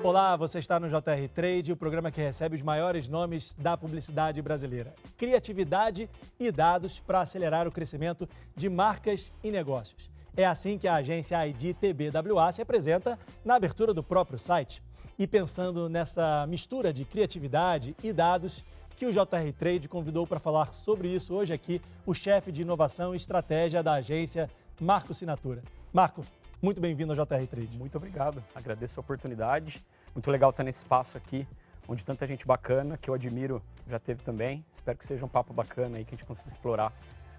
Olá, você está no JR Trade, o programa que recebe os maiores nomes da publicidade brasileira. Criatividade e dados para acelerar o crescimento de marcas e negócios. É assim que a agência ID TBWA se apresenta na abertura do próprio site. E pensando nessa mistura de criatividade e dados, que o JR Trade convidou para falar sobre isso hoje aqui o chefe de inovação e estratégia da agência, Marco Sinatura. Marco, muito bem-vindo ao JR Trade. Muito obrigado, agradeço a oportunidade. Muito legal estar nesse espaço aqui, onde tanta gente bacana, que eu admiro, já teve também. Espero que seja um papo bacana aí, que a gente consiga explorar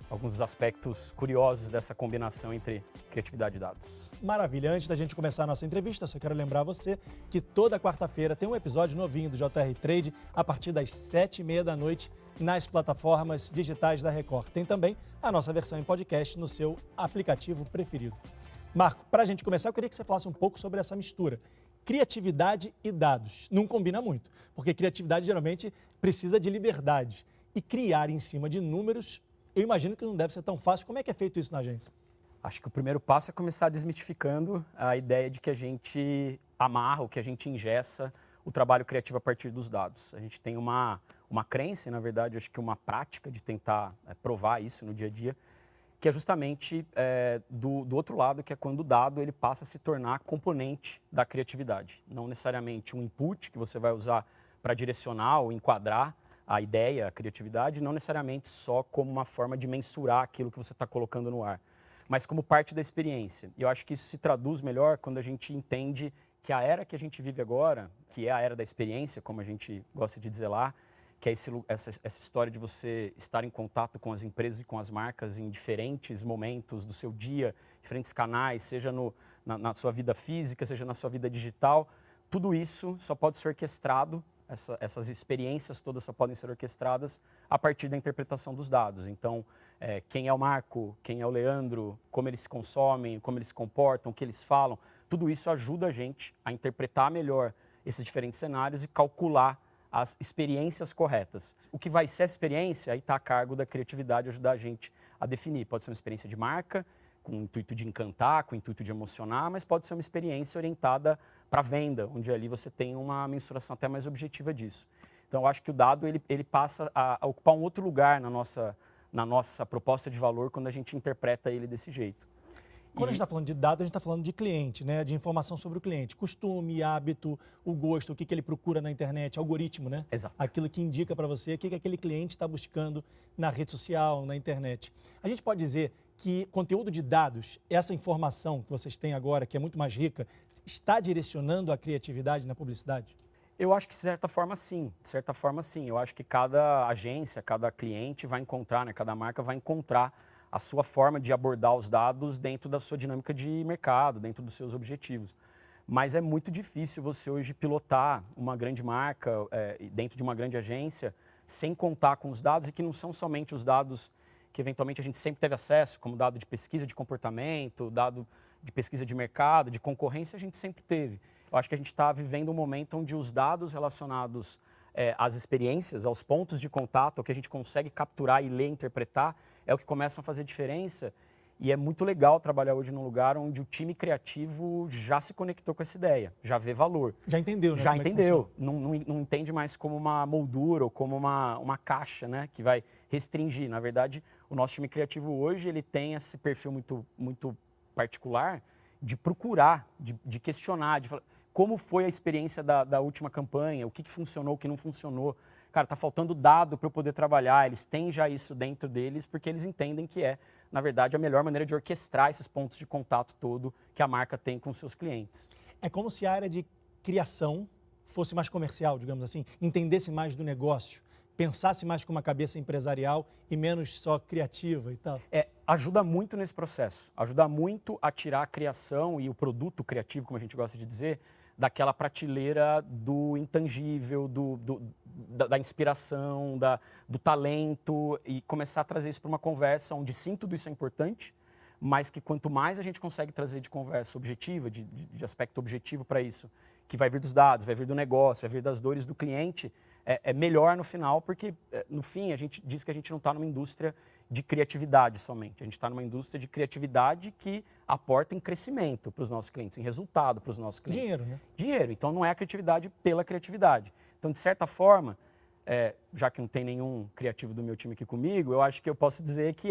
alguns dos aspectos curiosos dessa combinação entre criatividade e dados. Maravilha. Antes da gente começar a nossa entrevista, só quero lembrar você que toda quarta-feira tem um episódio novinho do JR Trade a partir das 7h30 da noite nas plataformas digitais da Record. Tem também a nossa versão em podcast no seu aplicativo preferido. Marco, para a gente começar, eu queria que você falasse um pouco sobre essa mistura. Criatividade e dados. Não combina muito, porque criatividade geralmente precisa de liberdade. E criar em cima de números, eu imagino que não deve ser tão fácil. Como é que é feito isso na agência? Acho que o primeiro passo é começar desmistificando a ideia de que a gente amarra, ou que a gente engessa o trabalho criativo a partir dos dados. A gente tem uma crença, e na verdade acho que uma prática de tentar provar isso no dia a dia, que é justamente do outro lado, que é quando o dado ele passa a se tornar componente da criatividade. Não necessariamente um input que você vai usar para direcionar ou enquadrar a ideia, a criatividade, não necessariamente só como uma forma de mensurar aquilo que você está colocando no ar, mas como parte da experiência. E eu acho que isso se traduz melhor quando a gente entende que a era que a gente vive agora, que é a era da experiência, como a gente gosta de dizer lá, que é essa história de você estar em contato com as empresas e com as marcas em diferentes momentos do seu dia, diferentes canais, seja na sua vida física, seja na sua vida digital. Tudo isso só pode ser orquestrado, essas experiências todas só podem ser orquestradas a partir da interpretação dos dados. Então, quem é o Marco, quem é o Leandro, como eles se consomem, como eles se comportam, o que eles falam, tudo isso ajuda a gente a interpretar melhor esses diferentes cenários e calcular as experiências corretas. O que vai ser essa experiência, aí está a cargo da criatividade ajudar a gente a definir. Pode ser uma experiência de marca, com o intuito de encantar, com o intuito de emocionar, mas pode ser uma experiência orientada para venda, onde ali você tem uma mensuração até mais objetiva disso. Então, eu acho que o dado ele passa a ocupar um outro lugar na nossa proposta de valor quando a gente interpreta ele desse jeito. Quando a gente está falando de dados, a gente está falando de cliente, né? De informação sobre o cliente. Costume, hábito, o gosto, o que ele procura na internet, algoritmo, né? Exato. Aquilo que indica para você o que aquele cliente está buscando na rede social, na internet. A gente pode dizer que conteúdo de dados, essa informação que vocês têm agora, que é muito mais rica, está direcionando a criatividade na publicidade? Eu acho que de certa forma sim, Eu acho que cada agência, cada cliente vai encontrar, né? Cada marca vai encontrar a sua forma de abordar os dados dentro da sua dinâmica de mercado, dentro dos seus objetivos. Mas é muito difícil você hoje pilotar uma grande marca dentro de uma grande agência sem contar com os dados, e que não são somente os dados que eventualmente a gente sempre teve acesso, como dado de pesquisa de comportamento, dado de pesquisa de mercado, de concorrência, a gente sempre teve. Eu acho que a gente está vivendo um momento onde os dados relacionados às experiências, aos pontos de contato, o que a gente consegue capturar e ler, interpretar, é o que começa a fazer diferença. E é muito legal trabalhar hoje num lugar onde o time criativo já se conectou com essa ideia, já vê valor. Já entendeu, né? Já entendeu. Não entende mais como uma moldura ou como uma caixa, né, que vai restringir. Na verdade, o nosso time criativo hoje ele tem esse perfil muito particular de procurar, de questionar, de falar como foi a experiência da última campanha, o que funcionou, o que não funcionou. Cara, está faltando dado para eu poder trabalhar, eles têm já isso dentro deles, porque eles entendem que na verdade, a melhor maneira de orquestrar esses pontos de contato todo que a marca tem com seus clientes. É como se a área de criação fosse mais comercial, digamos assim, entendesse mais do negócio, pensasse mais com uma cabeça empresarial e menos só criativa e tal. Ajuda muito nesse processo, ajuda muito a tirar a criação e o produto criativo, como a gente gosta de dizer, daquela prateleira do intangível, da inspiração, do talento, e começar a trazer isso para uma conversa onde sim, tudo isso é importante, mas que quanto mais a gente consegue trazer de conversa objetiva, de aspecto objetivo para isso, que vai vir dos dados, vai vir do negócio, vai vir das dores do cliente, é melhor no final, porque no fim a gente diz que a gente não está numa indústria de criatividade somente, a gente está numa indústria de criatividade que aporta em crescimento para os nossos clientes, em resultado para os nossos clientes. Dinheiro, né? Dinheiro, então não é a criatividade pela criatividade. Então, de certa forma, já que não tem nenhum criativo do meu time aqui comigo, eu acho que eu posso dizer que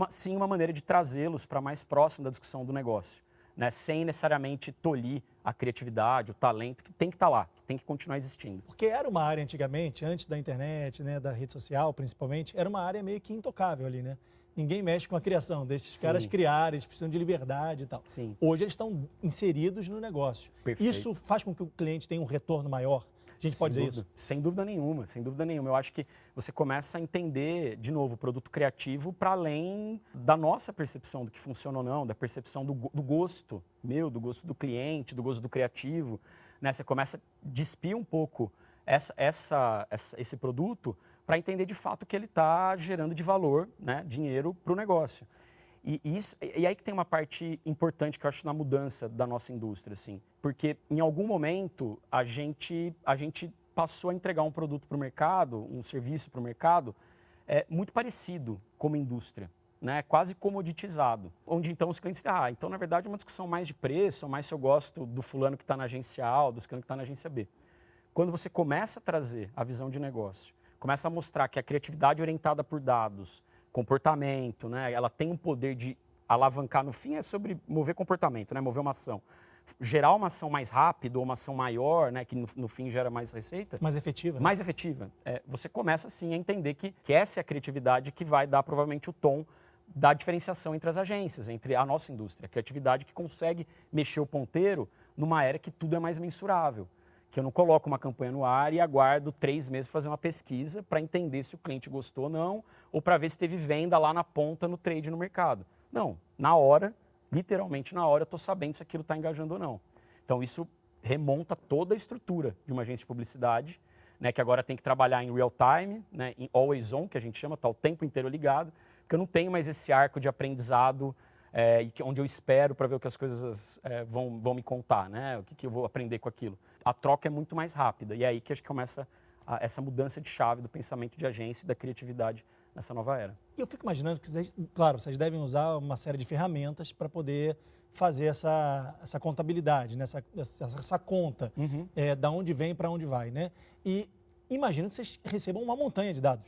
sim, uma maneira de trazê-los para mais próximo da discussão do negócio, né? Sem necessariamente tolir a criatividade, o talento que tem que estar lá, que tem que continuar existindo. Porque era uma área antigamente, antes da internet, né, da rede social principalmente, era uma área meio que intocável ali, né? Ninguém mexe com a criação, deixa os caras criarem, eles precisam de liberdade e tal. Sim. Hoje eles estão inseridos no negócio. Perfeito. Isso faz com que o cliente tenha um retorno maior? A gente pode dizer isso? Sem dúvida nenhuma, sem dúvida nenhuma. Eu acho que você começa a entender, de novo, o produto criativo para além da nossa percepção do que funciona ou não, da percepção do gosto meu, do gosto do cliente, do gosto do criativo, né? Você começa a despir um pouco esse produto para entender de fato que ele está gerando de valor, né, dinheiro para o negócio. E aí que tem uma parte importante que eu acho na mudança da nossa indústria, assim, porque em algum momento a gente passou a entregar um produto para o mercado, um serviço para o mercado, muito parecido como indústria, né, quase comoditizado, onde então os clientes, então na verdade é uma discussão mais de preço, mais se eu gosto do fulano que está na agência A ou do fulano que está na agência B. Quando você começa a trazer a visão de negócio, começa a mostrar que a criatividade orientada por dados, comportamento, né? Ela tem um poder de alavancar, no fim é sobre mover comportamento, né? Mover uma ação. Gerar uma ação mais rápida ou uma ação maior, né? Que no fim gera mais receita. Mais efetiva. Né? Mais efetiva. Você começa sim a entender que essa é a criatividade que vai dar provavelmente o tom da diferenciação entre as agências, entre a nossa indústria. A criatividade que consegue mexer o ponteiro numa era que tudo é mais mensurável. Que eu não coloco uma campanha no ar e aguardo 3 meses para fazer uma pesquisa para entender se o cliente gostou ou não, ou para ver se teve venda lá na ponta no trade no mercado. Não, na hora, literalmente na hora, eu estou sabendo se aquilo está engajando ou não. Então isso remonta toda a estrutura de uma agência de publicidade, né, que agora tem que trabalhar em real time, né, em always on, que a gente chama, está o tempo inteiro ligado, porque eu não tenho mais esse arco de aprendizado onde eu espero para ver o que as coisas vão me contar, né? O que eu vou aprender com aquilo. A troca é muito mais rápida e é aí que acho que começa essa mudança de chave do pensamento de agência e da criatividade nessa nova era. E eu fico imaginando que, claro, vocês devem usar uma série de ferramentas para poder fazer essa contabilidade, né? essa conta, da onde vem para onde vai, né? E imagino que vocês recebam uma montanha de dados.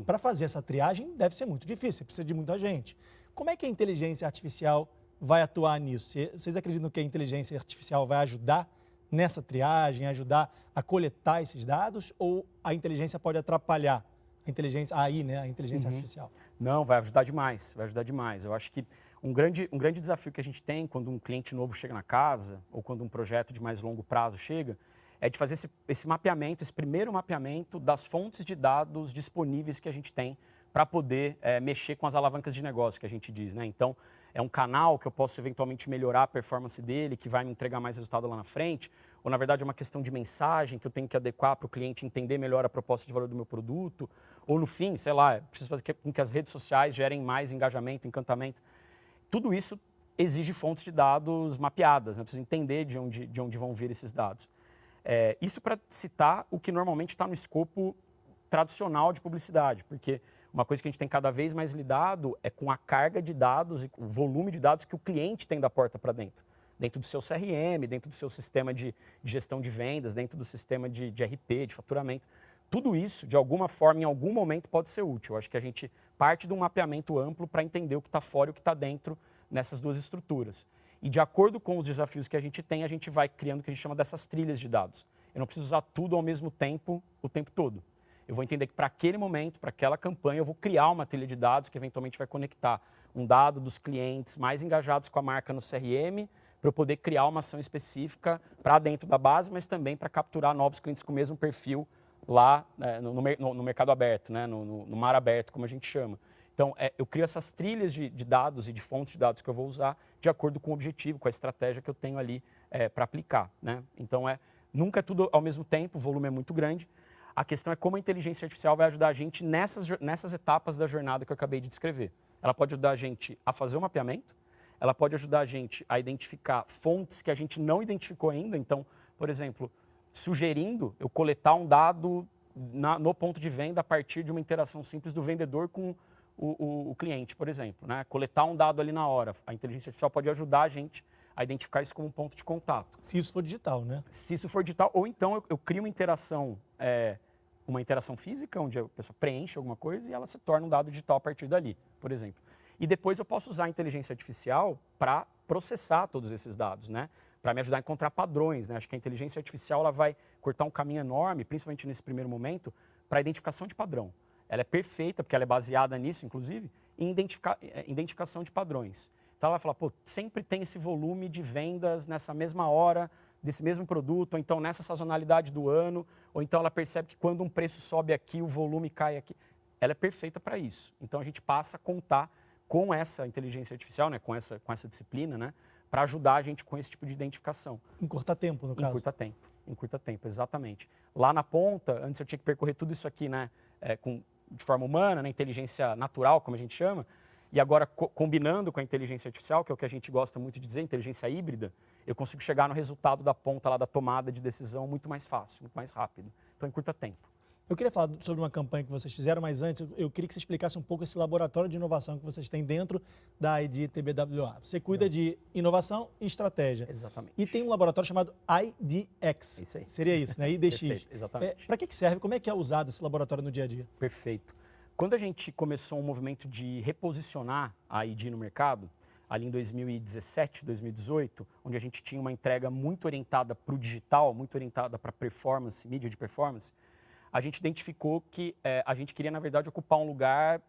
Para fazer essa triagem deve ser muito difícil, você precisa de muita gente. Como é que a inteligência artificial vai atuar nisso? Vocês acreditam que a inteligência artificial vai ajudar nessa triagem, ajudar a coletar esses dados? Ou a inteligência pode atrapalhar a inteligência, a inteligência artificial? Não, vai ajudar demais, vai ajudar demais. Eu acho que um grande desafio que a gente tem quando um cliente novo chega na casa, ou quando um projeto de mais longo prazo chega, é de fazer esse mapeamento, esse primeiro mapeamento das fontes de dados disponíveis que a gente tem para poder mexer com as alavancas de negócio que a gente diz, né? Então, é um canal que eu posso eventualmente melhorar a performance dele, que vai me entregar mais resultado lá na frente, ou na verdade é uma questão de mensagem que eu tenho que adequar para o cliente entender melhor a proposta de valor do meu produto, ou no fim, sei lá, preciso fazer com que as redes sociais gerem mais engajamento, encantamento. Tudo isso exige fontes de dados mapeadas, né? Preciso entender de onde vão vir esses dados. Isso para citar o que normalmente está no escopo tradicional de publicidade, porque uma coisa que a gente tem cada vez mais lidado é com a carga de dados e o volume de dados que o cliente tem da porta para dentro. Dentro do seu CRM, dentro do seu sistema de gestão de vendas, dentro do sistema de RP, de faturamento. Tudo isso, de alguma forma, em algum momento, pode ser útil. Eu acho que a gente parte de um mapeamento amplo para entender o que está fora e o que está dentro nessas duas estruturas. E de acordo com os desafios que a gente tem, a gente vai criando o que a gente chama dessas trilhas de dados. Eu não preciso usar tudo ao mesmo tempo, o tempo todo. Eu vou entender que para aquele momento, para aquela campanha, eu vou criar uma trilha de dados que eventualmente vai conectar um dado dos clientes mais engajados com a marca no CRM, para eu poder criar uma ação específica para dentro da base, mas também para capturar novos clientes com o mesmo perfil lá no mercado aberto, né? no mar aberto, como a gente chama. Então, eu crio essas trilhas de dados e de fontes de dados que eu vou usar de acordo com o objetivo, com a estratégia que eu tenho ali para aplicar, né? Então, nunca é tudo ao mesmo tempo, o volume é muito grande. A questão é como a inteligência artificial vai ajudar a gente nessas etapas da jornada que eu acabei de descrever. Ela pode ajudar a gente a fazer o mapeamento, ela pode ajudar a gente a identificar fontes que a gente não identificou ainda. Então, por exemplo, sugerindo eu coletar um dado no ponto de venda a partir de uma interação simples do vendedor com o cliente, por exemplo, né? Coletar um dado ali na hora. A inteligência artificial pode ajudar a gente a identificar isso como um ponto de contato. Se isso for digital, né? Se isso for digital, ou então eu crio uma interação física, onde a pessoa preenche alguma coisa e ela se torna um dado digital a partir dali, por exemplo. E depois eu posso usar a inteligência artificial para processar todos esses dados, né? Para me ajudar a encontrar padrões, né? Acho que a inteligência artificial ela vai cortar um caminho enorme, principalmente nesse primeiro momento, para a identificação de padrão. Ela é perfeita, porque ela é baseada nisso, inclusive, em identificação de padrões. Então ela vai falar, pô, sempre tem esse volume de vendas nessa mesma hora, desse mesmo produto, ou então nessa sazonalidade do ano, ou então ela percebe que quando um preço sobe aqui, o volume cai aqui. Ela é perfeita para isso. Então a gente passa a contar com essa inteligência artificial, né, com essa disciplina, né, para ajudar a gente com esse tipo de identificação. Encurtar tempo, no caso. Encurta tempo, exatamente. Lá na ponta, antes eu tinha que percorrer tudo isso aqui, né, de forma humana, né, inteligência natural, como a gente chama, e agora combinando com a inteligência artificial, que é o que a gente gosta muito de dizer, inteligência híbrida, eu consigo chegar no resultado da ponta lá da tomada de decisão muito mais fácil, muito mais rápido. Então, encurta tempo. Eu queria falar sobre uma campanha que vocês fizeram, mas antes eu queria que você explicasse um pouco esse laboratório de inovação que vocês têm dentro da ID TBWA. Você cuida de inovação e estratégia. Exatamente. E tem um laboratório chamado IDX. Isso aí. Seria isso, né? IDX. Perfeito, exatamente. Para que serve? Como é que é usado esse laboratório no dia a dia? Perfeito. Quando a gente começou um movimento de reposicionar a ID no mercado, ali em 2017, 2018, onde a gente tinha uma entrega muito orientada para o digital, muito orientada para performance, mídia de performance, a gente identificou que a gente queria, na verdade, ocupar um lugar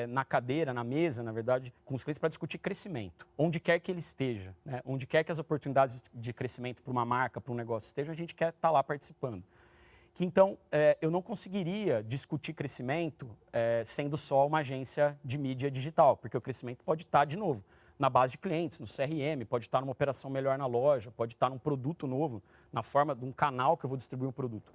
na cadeira, na mesa, na verdade, com os clientes para discutir crescimento. Onde quer que ele esteja, né? Onde quer que as oportunidades de crescimento para uma marca, para um negócio estejam, a gente quer estar lá participando. Que então, eu não conseguiria discutir crescimento sendo só uma agência de mídia digital, porque o crescimento pode estar, de novo, na base de clientes, no CRM, pode estar numa operação melhor na loja, pode estar num produto novo, na forma de um canal que eu vou distribuir um produto.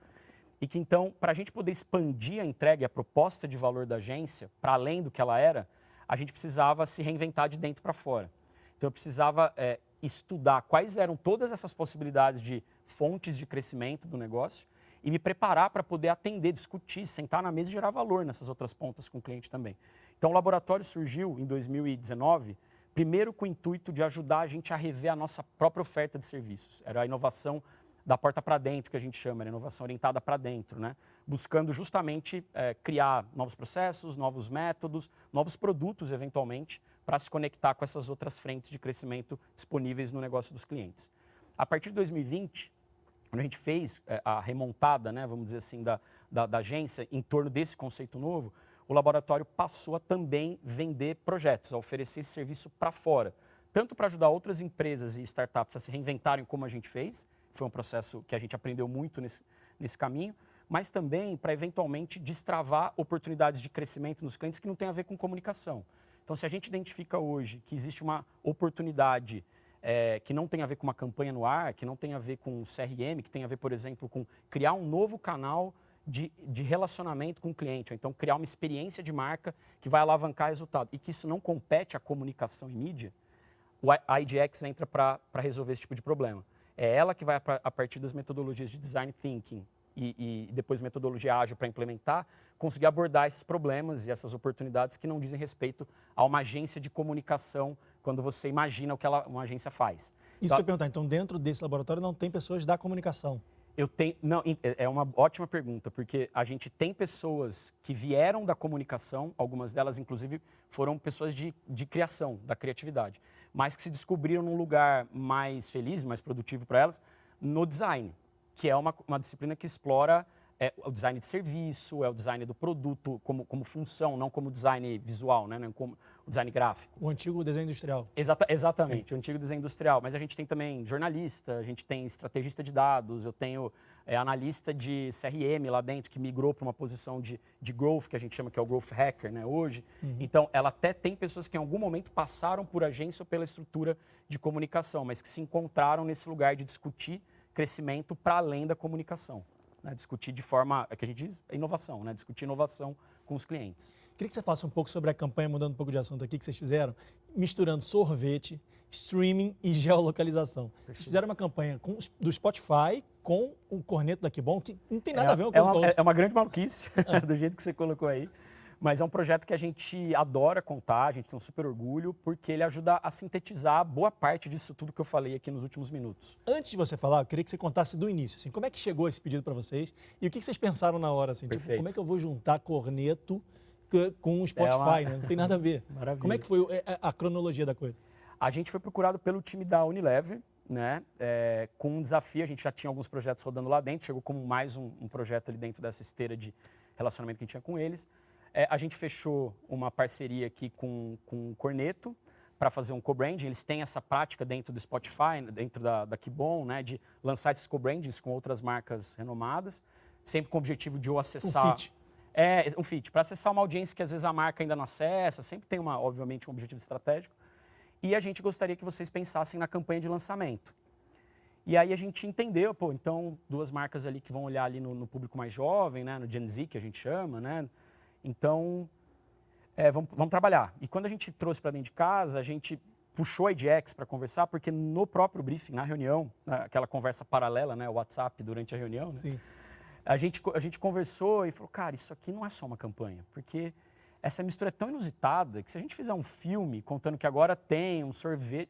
E que então, para a gente poder expandir a entrega e a proposta de valor da agência, para além do que ela era, a gente precisava se reinventar de dentro para fora. Então eu precisava estudar quais eram todas essas possibilidades de fontes de crescimento do negócio e me preparar para poder atender, discutir, sentar na mesa e gerar valor nessas outras pontas com o cliente também. Então o laboratório surgiu em 2019, primeiro com o intuito de ajudar a gente a rever a nossa própria oferta de serviços. Era a inovação da porta para dentro, que a gente chama, era inovação orientada para dentro, né? Buscando justamente criar novos processos, novos métodos, novos produtos, eventualmente, para se conectar com essas outras frentes de crescimento disponíveis no negócio dos clientes. A partir de 2020, quando a gente fez a remontada, né, vamos dizer assim, da agência em torno desse conceito novo, o laboratório passou a também vender projetos, a oferecer esse serviço para fora, tanto para ajudar outras empresas e startups a se reinventarem como a gente fez, foi um processo que a gente aprendeu muito nesse caminho, mas também para eventualmente destravar oportunidades de crescimento nos clientes que não tem a ver com comunicação. Então, se a gente identifica hoje que existe uma oportunidade que não tem a ver com uma campanha no ar, que não tem a ver com CRM, que tem a ver, por exemplo, com criar um novo canal de relacionamento com o cliente, ou então criar uma experiência de marca que vai alavancar resultado, e que isso não compete à comunicação e mídia, a IDX entra para resolver esse tipo de problema. É ela que vai, a partir das metodologias de design thinking e depois metodologia ágil para implementar, conseguir abordar esses problemas e essas oportunidades que não dizem respeito a uma agência de comunicação quando você imagina o que uma agência faz. Isso que eu ia perguntar. Então, dentro desse laboratório não tem pessoas da comunicação? Não, é uma ótima pergunta, porque a gente tem pessoas que vieram da comunicação, algumas delas, inclusive, foram pessoas de criação, da criatividade, mas que se descobriram num lugar mais feliz, mais produtivo para elas, no design, que é uma disciplina que explora o design de serviço, é o design do produto como função, não como design visual, né? Não como o design gráfico. O antigo desenho industrial. Exatamente, Sim. o antigo desenho industrial. Mas a gente tem também jornalista, a gente tem estrategista de dados, eu tenho analista de CRM lá dentro, que migrou para uma posição de growth, que a gente chama que é o growth hacker, né, hoje. Uhum. Então, ela até tem pessoas que em algum momento passaram por agência ou pela estrutura de comunicação, mas que se encontraram nesse lugar de discutir crescimento para além da comunicação. Né, discutir de forma, que a gente diz, inovação, né, discutir inovação com os clientes. Queria que você falasse um pouco sobre a campanha, mudando um pouco de assunto aqui, que vocês fizeram, misturando sorvete, streaming e geolocalização. Vocês fizeram uma campanha do Spotify com o corneto da Que Bom, que não tem nada a ver uma coisa com a outra. É uma grande maluquice, do jeito que você colocou aí. Mas é um projeto que a gente adora contar, a gente tem um super orgulho, porque ele ajuda a sintetizar boa parte disso tudo que eu falei aqui nos últimos minutos. Antes de você falar, eu queria que você contasse do início, assim, como é que chegou esse pedido para vocês e o que vocês pensaram na hora, assim, tipo, como é que eu vou juntar corneto com o Spotify, né? Não tem nada a ver. Maravilha. Como é que foi a cronologia da coisa? A gente foi procurado pelo time da Unilever, né, com um desafio, a gente já tinha alguns projetos rodando lá dentro, chegou como mais um projeto ali dentro dessa esteira de relacionamento que a gente tinha com eles. A gente fechou uma parceria aqui com o Corneto para fazer um co-branding. Eles têm essa prática dentro do Spotify, dentro da Que Bom, né, de lançar esses co-brandings com outras marcas renomadas, sempre com o objetivo de eu acessar... Um fit. Um fit, para acessar uma audiência que às vezes a marca ainda não acessa, sempre tem, obviamente, um objetivo estratégico. E a gente gostaria que vocês pensassem na campanha de lançamento. E aí a gente entendeu, então, duas marcas ali que vão olhar ali no público mais jovem, né, no Gen Z, que a gente chama, né? Então, vamos trabalhar. E quando a gente trouxe para dentro de casa, a gente puxou a IDX para conversar, porque no próprio briefing, na reunião, aquela conversa paralela, né, o WhatsApp durante a reunião, né, Sim. a gente conversou e falou, cara, isso aqui não é só uma campanha, porque essa mistura é tão inusitada que se a gente fizer um filme contando que agora tem um sorvete,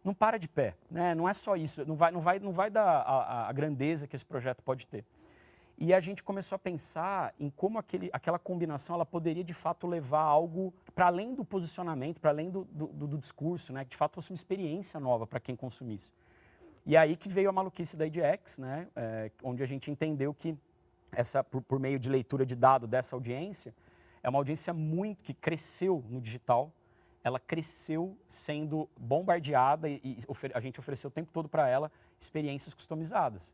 não para de pé, né? Não é só isso, não vai dar a grandeza que esse projeto pode ter. E a gente começou a pensar em como aquela combinação ela poderia, de fato, levar algo para além do posicionamento, para além do discurso, né? Que de fato fosse uma experiência nova para quem consumisse. E aí que veio a maluquice da IDX, né? Onde a gente entendeu que, por meio de leitura de dado dessa audiência, é uma audiência que cresceu no digital, ela cresceu sendo bombardeada e a gente ofereceu o tempo todo para ela experiências customizadas.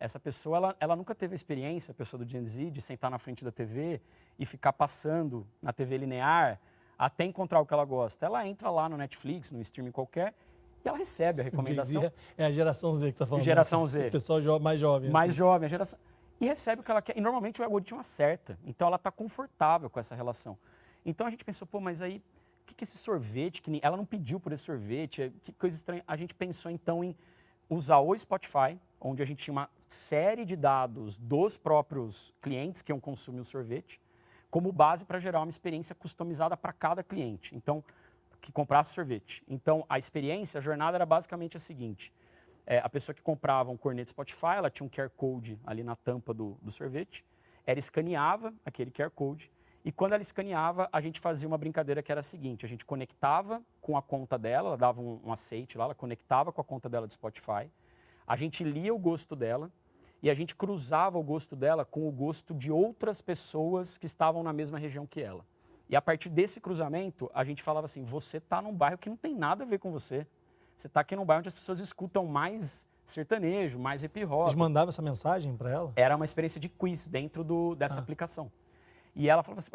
Essa pessoa, ela nunca teve a experiência, a pessoa do Gen Z, de sentar na frente da TV e ficar passando na TV linear até encontrar o que ela gosta. Ela entra lá no Netflix, no streaming qualquer, e ela recebe a recomendação. Gen Z é a geração Z que está falando. Geração Z. O pessoal mais jovem. Mais assim. jovem, a geração... E recebe o que ela quer. E normalmente o algoritmo acerta. Então ela está confortável com essa relação. Então a gente pensou, mas aí, o que esse sorvete, ela não pediu por esse sorvete, que coisa estranha. A gente pensou então em usar o Spotify, onde a gente tinha uma série de dados dos próprios clientes que iam consumir o sorvete, como base para gerar uma experiência customizada para cada cliente. Então, que comprasse sorvete. Então, a experiência, a jornada era basicamente a seguinte. A pessoa que comprava um corneto Spotify, ela tinha um QR Code ali na tampa do sorvete, ela escaneava aquele QR Code, e quando ela escaneava, a gente fazia uma brincadeira que era a seguinte, a gente conectava com a conta dela, ela dava um aceite lá, ela conectava com a conta dela do Spotify, a gente lia o gosto dela, e a gente cruzava o gosto dela com o gosto de outras pessoas que estavam na mesma região que ela. E a partir desse cruzamento, a gente falava assim, você está num bairro que não tem nada a ver com você. Você está aqui num bairro onde as pessoas escutam mais sertanejo, mais hip hop. Vocês mandavam essa mensagem para ela? Era uma experiência de quiz dentro dessa aplicação. E ela falava assim,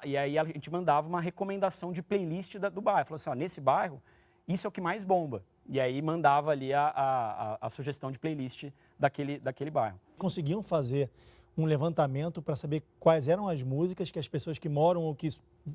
e aí a gente mandava uma recomendação de playlist do bairro. Falou assim, nesse bairro, isso é o que mais bomba. E aí mandava ali a sugestão de playlist daquele bairro. Conseguiam fazer um levantamento para saber quais eram as músicas que as pessoas que moram ou que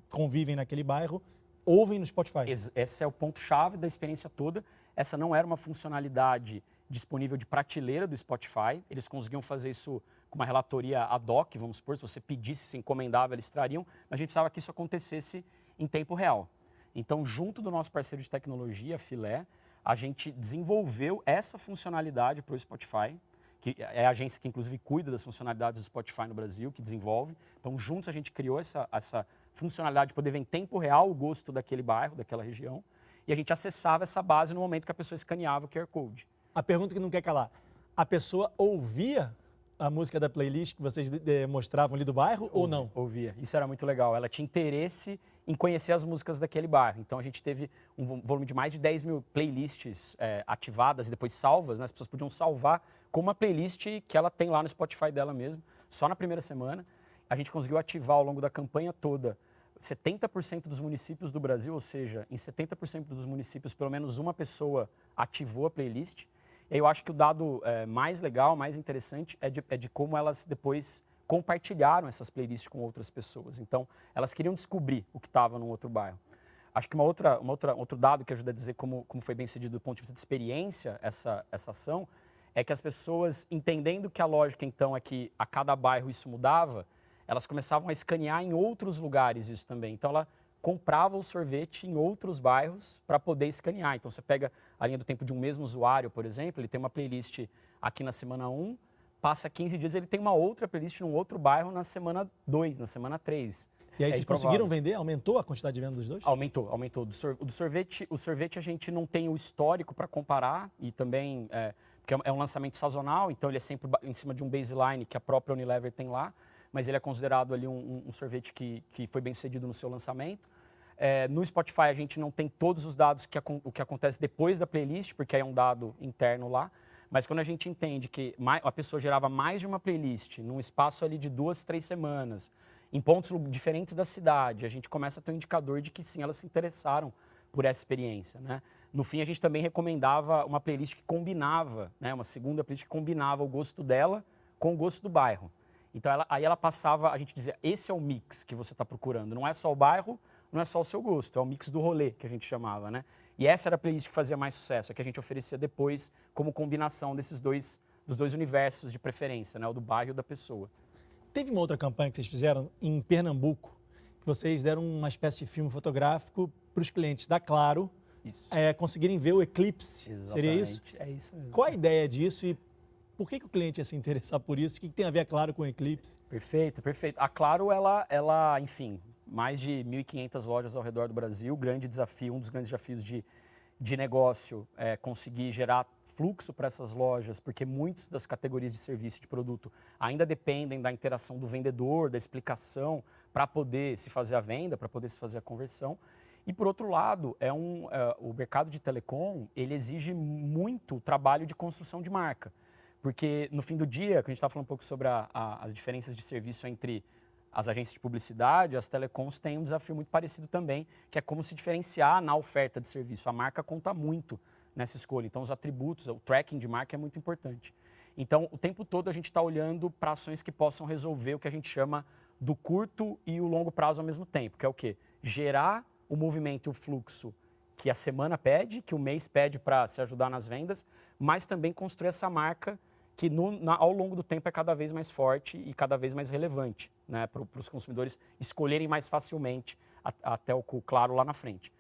convivem naquele bairro ouvem no Spotify. Esse é o ponto-chave da experiência toda. Essa não era uma funcionalidade disponível de prateleira do Spotify. Eles conseguiam fazer isso com uma relatoria ad hoc, vamos supor, se você pedisse, se encomendava, eles trariam, mas a gente precisava que isso acontecesse em tempo real. Então, junto do nosso parceiro de tecnologia, Filé, a gente desenvolveu essa funcionalidade para o Spotify, que é a agência que, inclusive, cuida das funcionalidades do Spotify no Brasil, que desenvolve. Então, juntos, a gente criou essa funcionalidade de poder ver em tempo real o gosto daquele bairro, daquela região, e a gente acessava essa base no momento que a pessoa escaneava o QR Code. A pergunta que não quer calar, a pessoa ouvia a música da playlist que vocês mostravam ali do bairro ou não? Ouvia. Isso era muito legal. Ela tinha interesse em conhecer as músicas daquele bairro. Então, a gente teve um volume de mais de 10 mil playlists ativadas e depois salvas, né? As pessoas podiam salvar com uma playlist que ela tem lá no Spotify dela mesmo, só na primeira semana. A gente conseguiu ativar ao longo da campanha toda 70% dos municípios do Brasil, ou seja, em 70% dos municípios, pelo menos uma pessoa ativou a playlist. E eu acho que o dado mais legal, mais interessante, é de como elas depois compartilharam essas playlists com outras pessoas. Então, elas queriam descobrir o que estava num outro bairro. Acho que outro dado que ajuda a dizer como foi bem sucedido do ponto de vista de experiência essa ação, é que as pessoas, entendendo que a lógica, então, é que a cada bairro isso mudava, elas começavam a escanear em outros lugares isso também. Então, ela comprava o sorvete em outros bairros para poder escanear. Então, você pega a linha do tempo de um mesmo usuário, por exemplo, ele tem uma playlist aqui na semana 1, passa 15 dias, ele tem uma outra playlist num outro bairro na semana 2, na semana 3. E aí vocês conseguiram vender? Aumentou a quantidade de venda dos dois? Aumentou. O sorvete a gente não tem o histórico para comparar e também, porque é um lançamento sazonal, então ele é sempre em cima de um baseline que a própria Unilever tem lá, mas ele é considerado ali um sorvete que foi bem sucedido no seu lançamento. No Spotify a gente não tem todos os dados o que acontece depois da playlist, porque aí é um dado interno lá, mas quando a gente entende que a pessoa gerava mais de uma playlist num espaço ali de 2, 3 semanas, em pontos diferentes da cidade, a gente começa a ter um indicador de que sim, elas se interessaram por essa experiência, né? No fim, a gente também recomendava uma playlist que combinava, né? Uma segunda playlist que combinava o gosto dela com o gosto do bairro. Então, aí ela passava, a gente dizia, esse é o mix que você está procurando. Não é só o bairro, não é só o seu gosto, é o mix do rolê, que a gente chamava, né? E essa era a playlist que fazia mais sucesso, a que a gente oferecia depois como combinação dos dois universos de preferência, né? O do bairro e o da pessoa. Teve uma outra campanha que vocês fizeram em Pernambuco, que vocês deram uma espécie de filme fotográfico para os clientes da Claro conseguirem ver o eclipse. Exatamente. Seria isso? É isso mesmo. Qual a ideia disso e por que o cliente ia se interessar por isso? O que tem a ver a Claro com o eclipse? Perfeito, perfeito. A Claro, enfim, mais de 1.500 lojas ao redor do Brasil, grande desafio, um dos grandes desafios de negócio é conseguir gerar fluxo para essas lojas, porque muitas das categorias de serviço e de produto ainda dependem da interação do vendedor, da explicação, para poder se fazer a venda, para poder se fazer a conversão. E, por outro lado, o mercado de telecom, ele exige muito trabalho de construção de marca. Porque, no fim do dia, que a gente está falando um pouco sobre as diferenças de serviço entre as agências de publicidade, as telecoms têm um desafio muito parecido também, que é como se diferenciar na oferta de serviço. A marca conta muito nessa escolha. Então, os atributos, o tracking de marca é muito importante. Então, o tempo todo a gente está olhando para ações que possam resolver o que a gente chama do curto e o longo prazo ao mesmo tempo, que é o quê? Gerar o movimento e o fluxo que a semana pede, que o mês pede para se ajudar nas vendas, mas também construir essa marca que ao longo do tempo é cada vez mais forte e cada vez mais relevante, né, para os consumidores escolherem mais facilmente até o Claro lá na frente.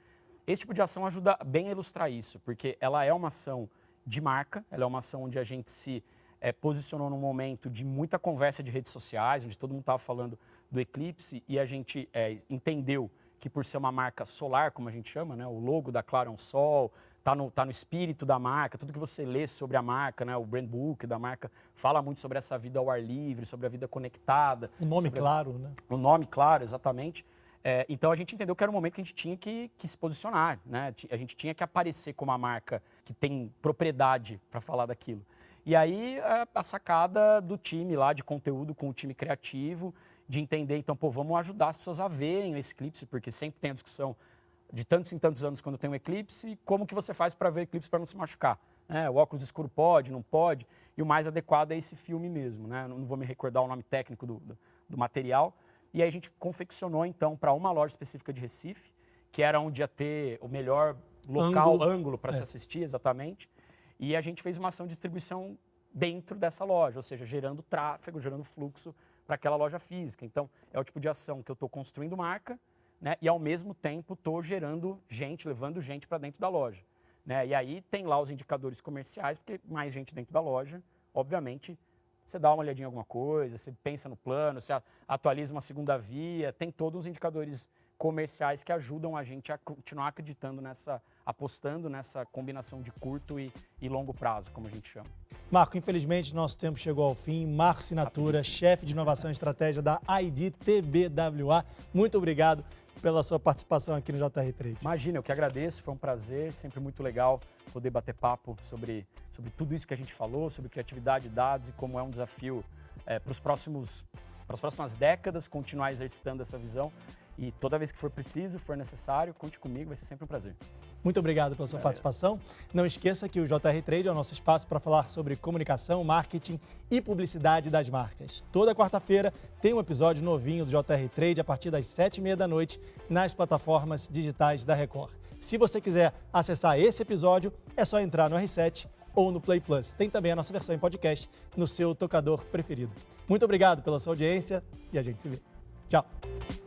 Esse tipo de ação ajuda bem a ilustrar isso, porque ela é uma ação de marca, ela é uma ação onde a gente se posicionou num momento de muita conversa de redes sociais, onde todo mundo estava falando do eclipse e a gente entendeu que por ser uma marca solar, como a gente chama, né, o logo da Claro é um sol, tá no espírito da marca, tudo que você lê sobre a marca, né, o brand book da marca fala muito sobre essa vida ao ar livre, sobre a vida conectada. O nome claro, né? O nome claro, exatamente. Então, a gente entendeu que era um momento que a gente tinha que se posicionar, né? A gente tinha que aparecer como uma marca que tem propriedade para falar daquilo. E aí, a sacada do time lá de conteúdo com o time criativo, de entender, então, vamos ajudar as pessoas a verem esse eclipse, porque sempre tem a discussão de tantos em tantos anos quando tem um eclipse, como que você faz para ver o eclipse para não se machucar? O óculos escuro pode, não pode? E o mais adequado é esse filme mesmo, né? Não vou me recordar o nome técnico do material. E aí a gente confeccionou, então, para uma loja específica de Recife, que era onde ia ter o melhor ângulo para se assistir, exatamente. E a gente fez uma ação de distribuição dentro dessa loja, ou seja, gerando tráfego, gerando fluxo para aquela loja física. Então, é o tipo de ação que eu estou construindo marca, né, e, ao mesmo tempo, estou gerando gente, levando gente para dentro da loja. Né? E aí tem lá os indicadores comerciais, porque mais gente dentro da loja, obviamente, você dá uma olhadinha em alguma coisa, você pensa no plano, você atualiza uma segunda via, tem todos os indicadores comerciais que ajudam a gente a continuar acreditando apostando nessa combinação de curto e longo prazo, como a gente chama. Marco, infelizmente nosso tempo chegou ao fim. Marco Sinatura, chefe de inovação e estratégia da ID TBWA. Muito obrigado pela sua participação aqui no JR Trade. Imagina, eu que agradeço, foi um prazer, sempre muito legal poder bater papo sobre tudo isso que a gente falou, sobre criatividade, dados e como é um desafio para as próximas décadas continuar exercitando essa visão. E toda vez que for preciso, for necessário, conte comigo, vai ser sempre um prazer. Muito obrigado pela sua participação. Não esqueça que o JR Trade é o nosso espaço para falar sobre comunicação, marketing e publicidade das marcas. Toda quarta-feira tem um episódio novinho do JR Trade a partir das 7h30 da noite nas plataformas digitais da Record. Se você quiser acessar esse episódio, é só entrar no R7 ou no Play Plus. Tem também a nossa versão em podcast no seu tocador preferido. Muito obrigado pela sua audiência e a gente se vê. Tchau!